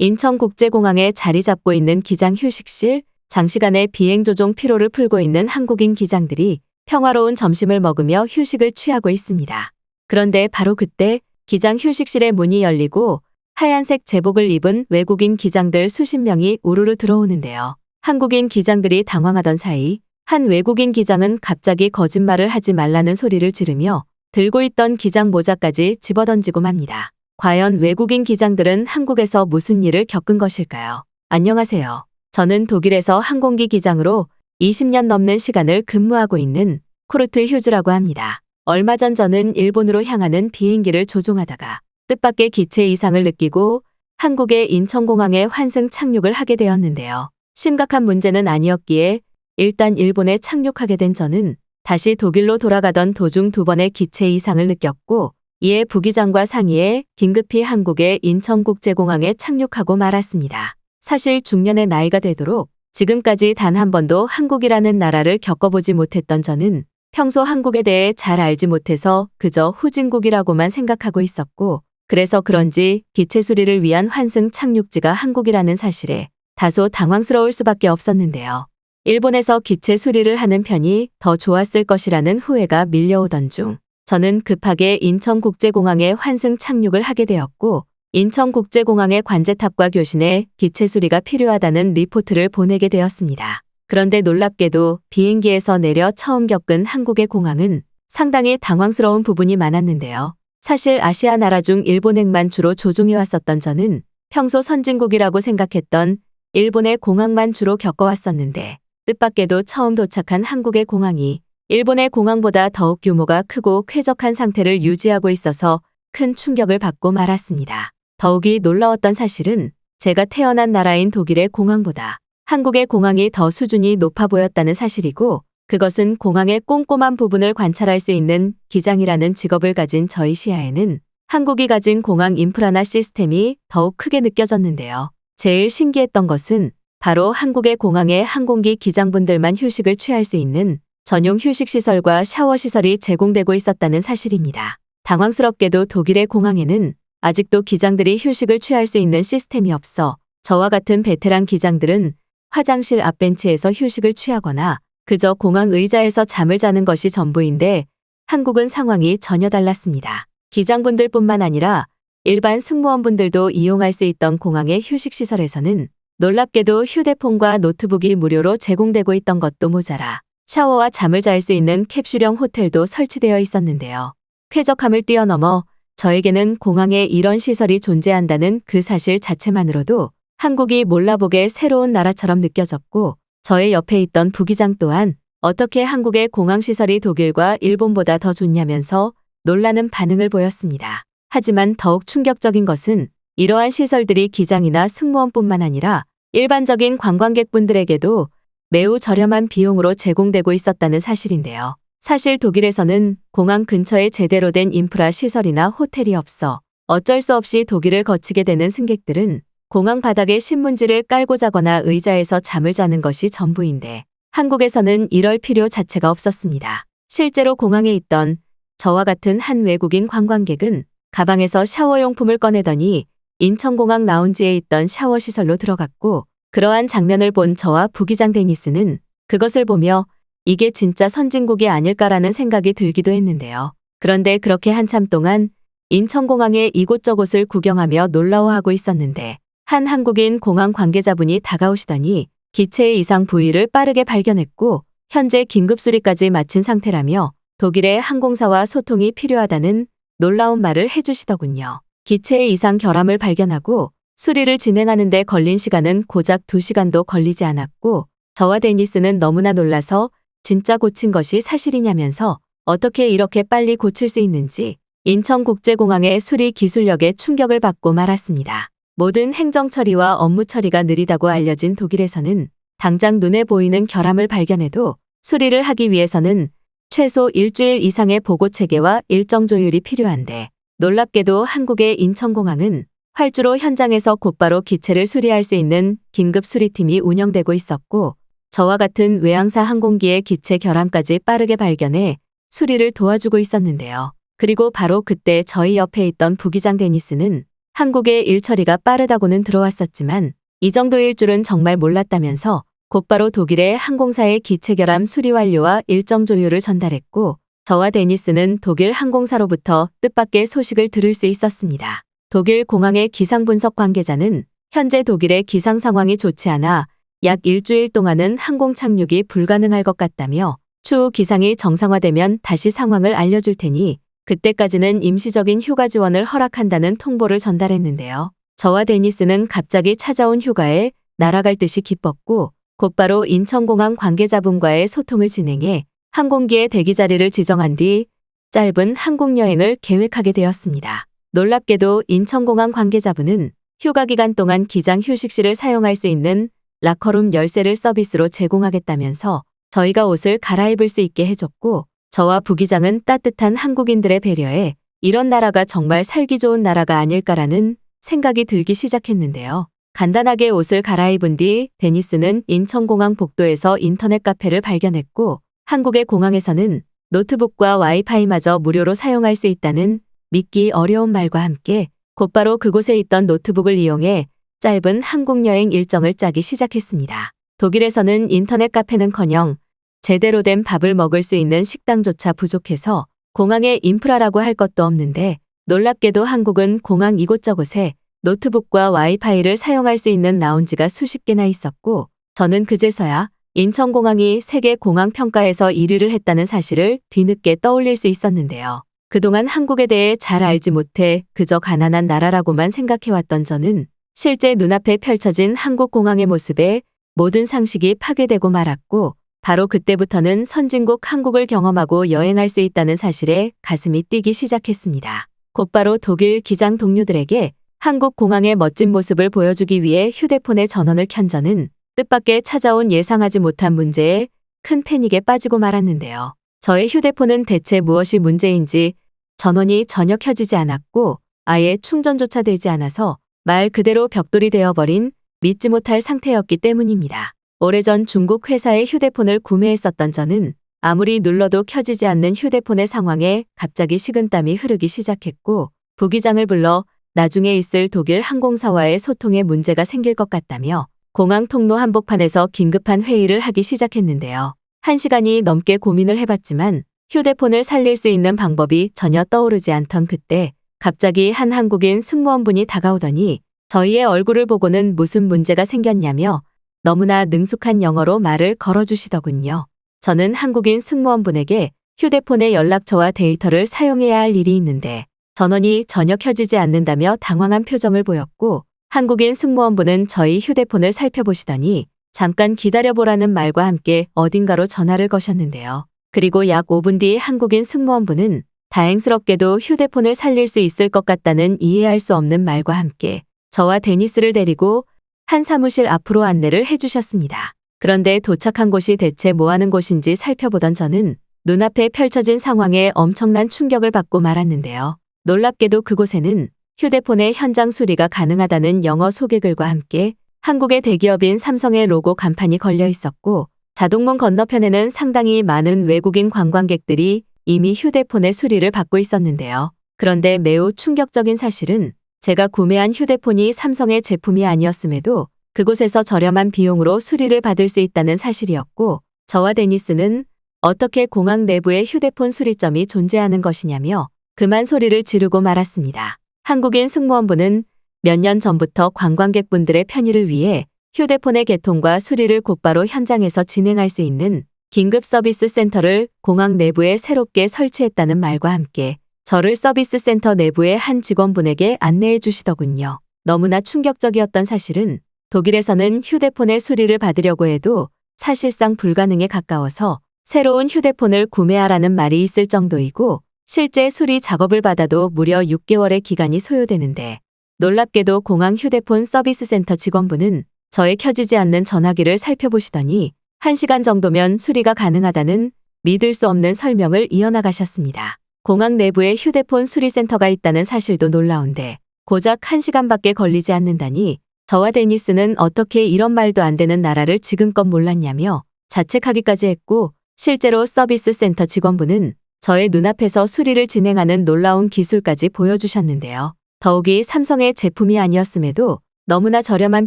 인천국제공항에 자리 잡고 있는 기장 휴식실, 장시간의 비행 조종 피로를 풀고 있는 한국인 기장들이 평화로운 점심을 먹으며 휴식을 취하고 있습니다. 그런데 바로 그때 기장 휴식실의 문이 열리고 하얀색 제복을 입은 외국인 기장들 수십 명이 우르르 들어오는데요. 한국인 기장들이 당황하던 사이 한 외국인 기장은 갑자기 거짓말을 하지 말라는 소리를 지르며 들고 있던 기장 모자까지 집어던지고 맙니다. 과연 외국인 기장들은 한국에서 무슨 일을 겪은 것일까요? 안녕하세요. 저는 독일에서 항공기 기장으로 20년 넘는 시간을 근무하고 있는 쿠르트 휴즈라고 합니다. 얼마 전 저는 일본으로 향하는 비행기를 조종하다가 뜻밖의 기체 이상을 느끼고 한국의 인천공항에 환승 착륙을 하게 되었는데요. 심각한 문제는 아니었기에 일단 일본에 착륙하게 된 저는 다시 독일로 돌아가던 도중 2번의 기체 이상을 느꼈고 이에 부기장과 상의해 긴급히 한국의 인천국제공항에 착륙하고 말았습니다. 사실 중년의 나이가 되도록 지금까지 단 한 번도 한국이라는 나라를 겪어보지 못했던 저는 평소 한국에 대해 잘 알지 못해서 그저 후진국이라고만 생각하고 있었고 그래서 그런지 기체 수리를 위한 환승 착륙지가 한국이라는 사실에 다소 당황스러울 수밖에 없었는데요. 일본에서 기체 수리를 하는 편이 더 좋았을 것이라는 후회가 밀려오던 중 저는 급하게 인천국제공항에 환승 착륙을 하게 되었고 인천국제공항의 관제탑과 교신에 기체 수리가 필요하다는 리포트를 보내게 되었습니다. 그런데 놀랍게도 비행기에서 내려 처음 겪은 한국의 공항은 상당히 당황스러운 부분이 많았는데요. 사실 아시아 나라 중 일본행만 주로 조종해왔었던 저는 평소 선진국이라고 생각했던 일본의 공항만 주로 겪어왔었는데 뜻밖에도 처음 도착한 한국의 공항이 일본의 공항보다 더욱 규모가 크고 쾌적한 상태를 유지하고 있어서 큰 충격을 받고 말았습니다. 더욱이 놀라웠던 사실은 제가 태어난 나라인 독일의 공항보다 한국의 공항이 더 수준이 높아 보였다는 사실이고 그것은 공항의 꼼꼼한 부분을 관찰할 수 있는 기장이라는 직업을 가진 저희 시야에는 한국이 가진 공항 인프라나 시스템이 더욱 크게 느껴졌는데요. 제일 신기했던 것은 바로 한국의 공항에 항공기 기장분들만 휴식을 취할 수 있는 전용 휴식시설과 샤워시설이 제공되고 있었다는 사실입니다. 당황스럽게도 독일의 공항에는 아직도 기장들이 휴식을 취할 수 있는 시스템이 없어 저와 같은 베테랑 기장들은 화장실 앞 벤치에서 휴식을 취하거나 그저 공항 의자에서 잠을 자는 것이 전부인데 한국은 상황이 전혀 달랐습니다. 기장분들뿐만 아니라 일반 승무원분들도 이용할 수 있던 공항의 휴식시설에서는 놀랍게도 휴대폰과 노트북이 무료로 제공되고 있던 것도 모자라 샤워와 잠을 잘 수 있는 캡슐형 호텔도 설치되어 있었는데요. 쾌적함을 뛰어넘어 저에게는 공항에 이런 시설이 존재한다는 그 사실 자체만으로도 한국이 몰라보게 새로운 나라처럼 느껴졌고 저의 옆에 있던 부기장 또한 어떻게 한국의 공항시설이 독일과 일본보다 더 좋냐면서 놀라는 반응을 보였습니다. 하지만 더욱 충격적인 것은 이러한 시설들이 기장이나 승무원뿐만 아니라 일반적인 관광객분들에게도 매우 저렴한 비용으로 제공되고 있었다는 사실인데요. 사실 독일에서는 공항 근처에 제대로 된 인프라 시설이나 호텔이 없어 어쩔 수 없이 독일을 거치게 되는 승객들은 공항 바닥에 신문지를 깔고 자거나 의자에서 잠을 자는 것이 전부인데 한국에서는 이럴 필요 자체가 없었습니다. 실제로 공항에 있던 저와 같은 한 외국인 관광객은 가방에서 샤워용품을 꺼내더니 인천공항 라운지에 있던 샤워시설로 들어갔고 그러한 장면을 본 저와 부기장 데니스는 그것을 보며 이게 진짜 선진국이 아닐까라는 생각이 들기도 했는데요. 그런데 그렇게 한참 동안 인천공항의 이곳저곳을 구경하며 놀라워하고 있었는데 한 한국인 공항 관계자분이 다가오시더니 기체의 이상 부위를 빠르게 발견했고 현재 긴급수리까지 마친 상태라며 독일의 항공사와 소통이 필요하다는 놀라운 말을 해주시더군요. 기체의 이상 결함을 발견하고 수리를 진행하는 데 걸린 시간은 고작 2시간도 걸리지 않았고 저와 데니스는 너무나 놀라서 진짜 고친 것이 사실이냐면서 어떻게 이렇게 빨리 고칠 수 있는지 인천국제공항의 수리 기술력에 충격을 받고 말았습니다. 모든 행정 처리와 업무 처리가 느리다고 알려진 독일에서는 당장 눈에 보이는 결함을 발견해도 수리를 하기 위해서는 최소 일주일 이상의 보고 체계와 일정 조율이 필요한데 놀랍게도 한국의 인천공항은 활주로 현장에서 곧바로 기체를 수리할 수 있는 긴급 수리팀이 운영되고 있었고 저와 같은 외항사 항공기의 기체 결함까지 빠르게 발견해 수리를 도와주고 있었는데요. 그리고 바로 그때 저희 옆에 있던 부기장 데니스는 한국의 일 처리가 빠르다고는 들어왔었지만 이 정도일 줄은 정말 몰랐다면서 곧바로 독일의 항공사의 기체 결함 수리 완료와 일정 조율을 전달했고 저와 데니스는 독일 항공사로부터 뜻밖의 소식을 들을 수 있었습니다. 독일 공항의 기상 분석 관계자는 현재 독일의 기상 상황이 좋지 않아 약 일주일 동안은 항공 착륙이 불가능할 것 같다며 추후 기상이 정상화되면 다시 상황을 알려줄 테니 그때까지는 임시적인 휴가 지원을 허락한다는 통보를 전달했는데요. 저와 데니스는 갑자기 찾아온 휴가에 날아갈 듯이 기뻤고 곧바로 인천공항 관계자분과의 소통을 진행해 항공기의 대기 자리를 지정한 뒤 짧은 한국 여행을 계획하게 되었습니다. 놀랍게도 인천공항 관계자분은 휴가 기간 동안 기장 휴식실을 사용할 수 있는 라커룸 열쇠를 서비스로 제공하겠다면서 저희가 옷을 갈아입을 수 있게 해줬고 저와 부기장은 따뜻한 한국인들의 배려에 이런 나라가 정말 살기 좋은 나라가 아닐까라는 생각이 들기 시작했는데요. 간단하게 옷을 갈아입은 뒤 데니스는 인천공항 복도에서 인터넷 카페를 발견했고 한국의 공항에서는 노트북과 와이파이마저 무료로 사용할 수 있다는 믿기 어려운 말과 함께 곧바로 그곳에 있던 노트북을 이용해 짧은 한국 여행 일정을 짜기 시작했습니다. 독일에서는 인터넷 카페는커녕 제대로 된 밥을 먹을 수 있는 식당조차 부족해서 공항의 인프라라고 할 것도 없는데 놀랍게도 한국은 공항 이곳저곳에 노트북과 와이파이를 사용할 수 있는 라운지가 수십 개나 있었고 저는 그제서야 인천공항이 세계 공항 평가에서 1위를 했다는 사실을 뒤늦게 떠올릴 수 있었는데요. 그동안 한국에 대해 잘 알지 못해 그저 가난한 나라라고만 생각해왔던 저는 실제 눈앞에 펼쳐진 한국 공항의 모습에 모든 상식이 파괴되고 말았고 바로 그때부터는 선진국 한국을 경험하고 여행할 수 있다는 사실에 가슴이 뛰기 시작했습니다. 곧바로 독일 기장 동료들에게 한국 공항의 멋진 모습을 보여주기 위해 휴대폰에 전원을 켠 저는 뜻밖의 찾아온 예상하지 못한 문제에 큰 패닉에 빠지고 말았는데요. 저의 휴대폰은 대체 무엇이 문제인지 전원이 전혀 켜지지 않았고 아예 충전조차 되지 않아서 말 그대로 벽돌이 되어버린 믿지 못할 상태였기 때문입니다. 오래전 중국 회사의 휴대폰을 구매했었던 저는 아무리 눌러도 켜지지 않는 휴대폰의 상황에 갑자기 식은땀이 흐르기 시작했고 부기장을 불러 나중에 있을 독일 항공사와의 소통에 문제가 생길 것 같다며 공항 통로 한복판에서 긴급한 회의를 하기 시작했는데요. 1시간이 넘게 고민을 해봤지만 휴대폰을 살릴 수 있는 방법이 전혀 떠오르지 않던 그때 갑자기 한 한국인 승무원분이 다가오더니 저희의 얼굴을 보고는 무슨 문제가 생겼냐며 너무나 능숙한 영어로 말을 걸어주시더군요. 저는 한국인 승무원분에게 휴대폰의 연락처와 데이터를 사용해야 할 일이 있는데 전원이 전혀 켜지지 않는다며 당황한 표정을 보였고 한국인 승무원분은 저희 휴대폰을 살펴보시더니 잠깐 기다려보라는 말과 함께 어딘가로 전화를 거셨는데요. 그리고 약 5분 뒤 한국인 승무원분은 다행스럽게도 휴대폰을 살릴 수 있을 것 같다는 이해할 수 없는 말과 함께 저와 데니스를 데리고 한 사무실 앞으로 안내를 해주셨습니다. 그런데 도착한 곳이 대체 뭐하는 곳인지 살펴보던 저는 눈앞에 펼쳐진 상황에 엄청난 충격을 받고 말았는데요. 놀랍게도 그곳에는 휴대폰의 현장 수리가 가능하다는 영어 소개글과 함께 한국의 대기업인 삼성의 로고 간판이 걸려 있었고 자동문 건너편에는 상당히 많은 외국인 관광객들이 이미 휴대폰의 수리를 받고 있었는데요. 그런데 매우 충격적인 사실은 제가 구매한 휴대폰이 삼성의 제품이 아니었음에도 그곳에서 저렴한 비용으로 수리를 받을 수 있다는 사실이었고 저와 데니스는 어떻게 공항 내부에 휴대폰 수리점이 존재하는 것이냐며 그만 소리를 지르고 말았습니다. 한국인 승무원분은 몇 년 전부터 관광객분들의 편의를 위해 휴대폰의 개통과 수리를 곧바로 현장에서 진행할 수 있는 긴급 서비스 센터를 공항 내부에 새롭게 설치했다는 말과 함께 저를 서비스 센터 내부의 한 직원분에게 안내해 주시더군요. 너무나 충격적이었던 사실은 독일에서는 휴대폰의 수리를 받으려고 해도 사실상 불가능에 가까워서 새로운 휴대폰을 구매하라는 말이 있을 정도이고 실제 수리 작업을 받아도 무려 6개월의 기간이 소요되는데 놀랍게도 공항 휴대폰 서비스 센터 직원분은 저의 켜지지 않는 전화기를 살펴보시더니 1시간 정도면 수리가 가능하다는 믿을 수 없는 설명을 이어나가셨습니다. 공항 내부에 휴대폰 수리센터가 있다는 사실도 놀라운데 고작 1시간밖에 걸리지 않는다니 저와 데니스는 어떻게 이런 말도 안 되는 나라를 지금껏 몰랐냐며 자책하기까지 했고 실제로 서비스 센터 직원분은 저의 눈앞에서 수리를 진행하는 놀라운 기술까지 보여주셨는데요. 더욱이 삼성의 제품이 아니었음에도 너무나 저렴한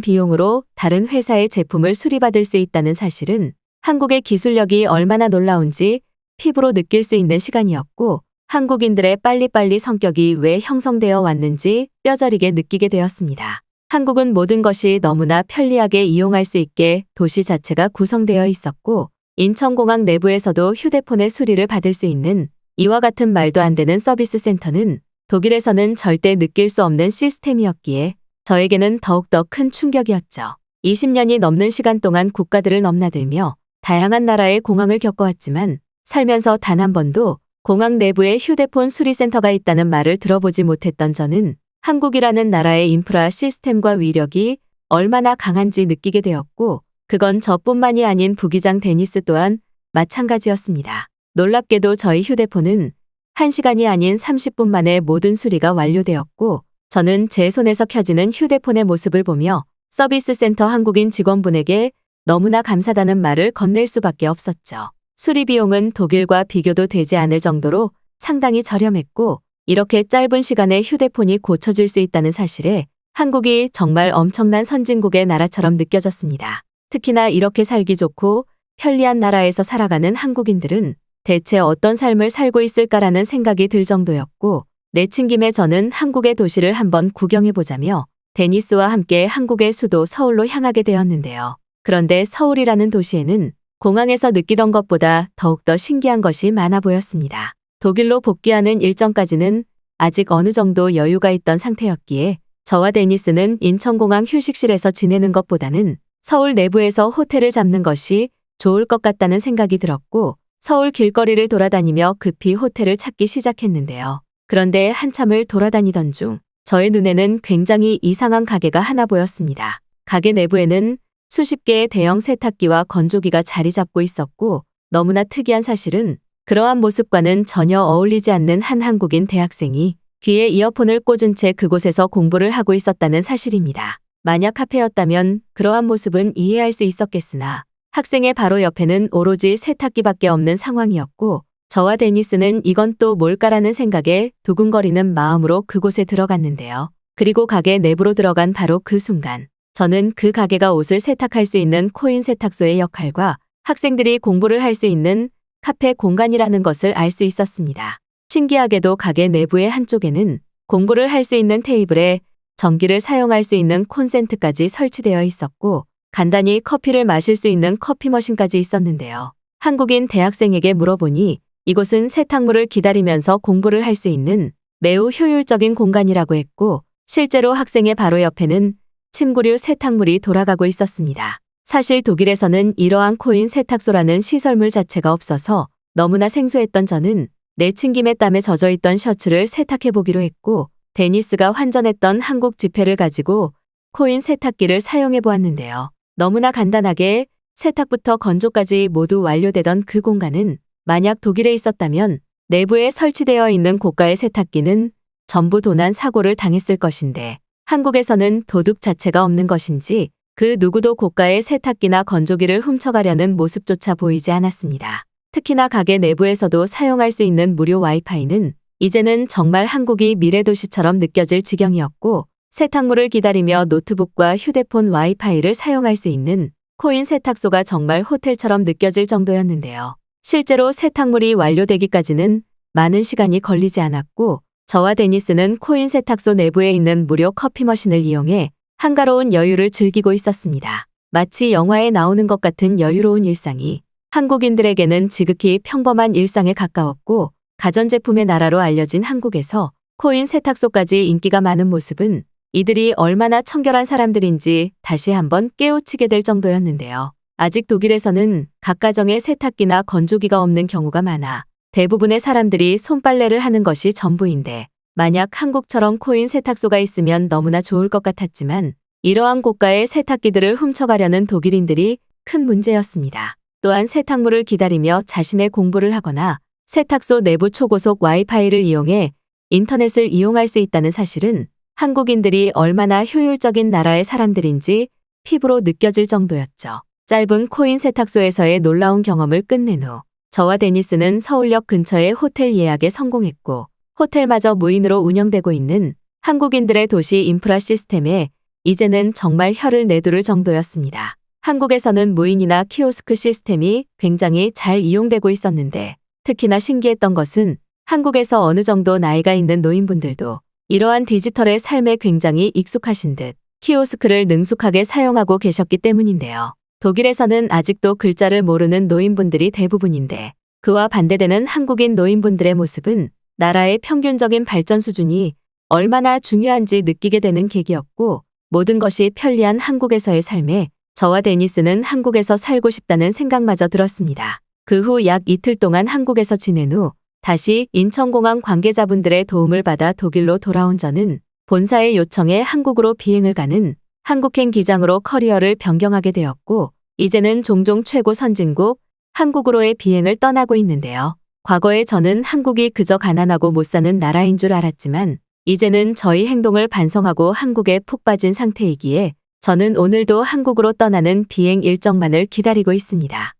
비용으로 다른 회사의 제품을 수리받을 수 있다는 사실은 한국의 기술력이 얼마나 놀라운지 피부로 느낄 수 있는 시간이었고, 한국인들의 빨리빨리 성격이 왜 형성되어 왔는지 뼈저리게 느끼게 되었습니다. 한국은 모든 것이 너무나 편리하게 이용할 수 있게 도시 자체가 구성되어 있었고, 인천공항 내부에서도 휴대폰의 수리를 받을 수 있는 이와 같은 말도 안 되는 서비스 센터는 독일에서는 절대 느낄 수 없는 시스템이었기에 저에게는 더욱더 큰 충격이었죠. 20년이 넘는 시간 동안 국가들을 넘나들며 다양한 나라의 공항을 겪어왔지만 살면서 단 한 번도 공항 내부에 휴대폰 수리센터가 있다는 말을 들어보지 못했던 저는 한국이라는 나라의 인프라 시스템과 위력이 얼마나 강한지 느끼게 되었고, 그건 저뿐만이 아닌 부기장 데니스 또한 마찬가지였습니다. 놀랍게도 저희 휴대폰은 1시간이 아닌 30분 만에 모든 수리가 완료되었고, 저는 제 손에서 켜지는 휴대폰의 모습을 보며 서비스 센터 한국인 직원분에게 너무나 감사하다는 말을 건넬 수밖에 없었죠. 수리 비용은 독일과 비교도 되지 않을 정도로 상당히 저렴했고, 이렇게 짧은 시간에 휴대폰이 고쳐질 수 있다는 사실에 한국이 정말 엄청난 선진국의 나라처럼 느껴졌습니다. 특히나 이렇게 살기 좋고 편리한 나라에서 살아가는 한국인들은 대체 어떤 삶을 살고 있을까라는 생각이 들 정도였고, 내친 김에 저는 한국의 도시를 한번 구경해보자며 데니스와 함께 한국의 수도 서울로 향하게 되었는데요. 그런데 서울이라는 도시에는 공항에서 느끼던 것보다 더욱더 신기한 것이 많아 보였습니다. 독일로 복귀하는 일정까지는 아직 어느 정도 여유가 있던 상태였기에 저와 데니스는 인천공항 휴식실에서 지내는 것보다는 서울 내부에서 호텔을 잡는 것이 좋을 것 같다는 생각이 들었고, 서울 길거리를 돌아다니며 급히 호텔을 찾기 시작했는데요. 그런데 한참을 돌아다니던 중 저의 눈에는 굉장히 이상한 가게가 하나 보였습니다. 가게 내부에는 수십 개의 대형 세탁기와 건조기가 자리 잡고 있었고, 너무나 특이한 사실은 그러한 모습과는 전혀 어울리지 않는 한 한국인 대학생이 귀에 이어폰을 꽂은 채 그곳에서 공부를 하고 있었다는 사실입니다. 만약 카페였다면 그러한 모습은 이해할 수 있었겠으나 학생의 바로 옆에는 오로지 세탁기밖에 없는 상황이었고, 저와 데니스는 이건 또 뭘까라는 생각에 두근거리는 마음으로 그곳에 들어갔는데요. 그리고 가게 내부로 들어간 바로 그 순간 저는 그 가게가 옷을 세탁할 수 있는 코인 세탁소의 역할과 학생들이 공부를 할 수 있는 카페 공간이라는 것을 알 수 있었습니다. 신기하게도 가게 내부의 한쪽에는 공부를 할 수 있는 테이블에 전기를 사용할 수 있는 콘센트까지 설치되어 있었고, 간단히 커피를 마실 수 있는 커피 머신까지 있었는데요. 한국인 대학생에게 물어보니 이곳은 세탁물을 기다리면서 공부를 할 수 있는 매우 효율적인 공간이라고 했고, 실제로 학생의 바로 옆에는 침구류 세탁물이 돌아가고 있었습니다. 사실 독일에서는 이러한 코인 세탁소라는 시설물 자체가 없어서 너무나 생소했던 저는 내친 김에 땀에 젖어있던 셔츠를 세탁해보기로 했고, 데니스가 환전했던 한국 지폐를 가지고 코인 세탁기를 사용해보았는데요. 너무나 간단하게 세탁부터 건조까지 모두 완료되던 그 공간은 만약 독일에 있었다면 내부에 설치되어 있는 고가의 세탁기는 전부 도난 사고를 당했을 것인데, 한국에서는 도둑 자체가 없는 것인지 그 누구도 고가의 세탁기나 건조기를 훔쳐가려는 모습조차 보이지 않았습니다. 특히나 가게 내부에서도 사용할 수 있는 무료 와이파이는 이제는 정말 한국이 미래도시처럼 느껴질 지경이었고, 세탁물을 기다리며 노트북과 휴대폰 와이파이를 사용할 수 있는 코인 세탁소가 정말 호텔처럼 느껴질 정도였는데요. 실제로 세탁물이 완료되기까지는 많은 시간이 걸리지 않았고, 저와 데니스는 코인 세탁소 내부에 있는 무료 커피 머신을 이용해 한가로운 여유를 즐기고 있었습니다. 마치 영화에 나오는 것 같은 여유로운 일상이 한국인들에게는 지극히 평범한 일상에 가까웠고, 가전제품의 나라로 알려진 한국에서 코인 세탁소까지 인기가 많은 모습은 이들이 얼마나 청결한 사람들인지 다시 한번 깨우치게 될 정도였는데요. 아직 독일에서는 각 가정에 세탁기나 건조기가 없는 경우가 많아 대부분의 사람들이 손빨래를 하는 것이 전부인데, 만약 한국처럼 코인 세탁소가 있으면 너무나 좋을 것 같았지만 이러한 고가의 세탁기들을 훔쳐가려는 독일인들이 큰 문제였습니다. 또한 세탁물을 기다리며 자신의 공부를 하거나 세탁소 내부 초고속 와이파이를 이용해 인터넷을 이용할 수 있다는 사실은 한국인들이 얼마나 효율적인 나라의 사람들인지 피부로 느껴질 정도였죠. 짧은 코인 세탁소에서의 놀라운 경험을 끝낸 후 저와 데니스는 서울역 근처의 호텔 예약에 성공했고, 호텔마저 무인으로 운영되고 있는 한국인들의 도시 인프라 시스템에 이제는 정말 혀를 내두를 정도였습니다. 한국에서는 무인이나 키오스크 시스템이 굉장히 잘 이용되고 있었는데 특히나 신기했던 것은 한국에서 어느 정도 나이가 있는 노인분들도 이러한 디지털의 삶에 굉장히 익숙하신 듯 키오스크를 능숙하게 사용하고 계셨기 때문인데요. 독일에서는 아직도 글자를 모르는 노인분들이 대부분인데 그와 반대되는 한국인 노인분들의 모습은 나라의 평균적인 발전 수준이 얼마나 중요한지 느끼게 되는 계기였고 모든 것이 편리한 한국에서의 삶에 저와 데니스는 한국에서 살고 싶다는 생각마저 들었습니다. 그 후 약 이틀 동안 한국에서 지낸 후 다시 인천공항 관계자분들의 도움을 받아 독일로 돌아온 저는 본사의 요청에 한국으로 비행을 가는 한국행 기장으로 커리어를 변경하게 되었고 이제는 종종 최고 선진국 한국으로의 비행을 떠나고 있는데요. 과거에 저는 한국이 그저 가난하고 못 사는 나라인 줄 알았지만 이제는 저희 행동을 반성하고 한국에 푹 빠진 상태이기에 저는 오늘도 한국으로 떠나는 비행 일정만을 기다리고 있습니다.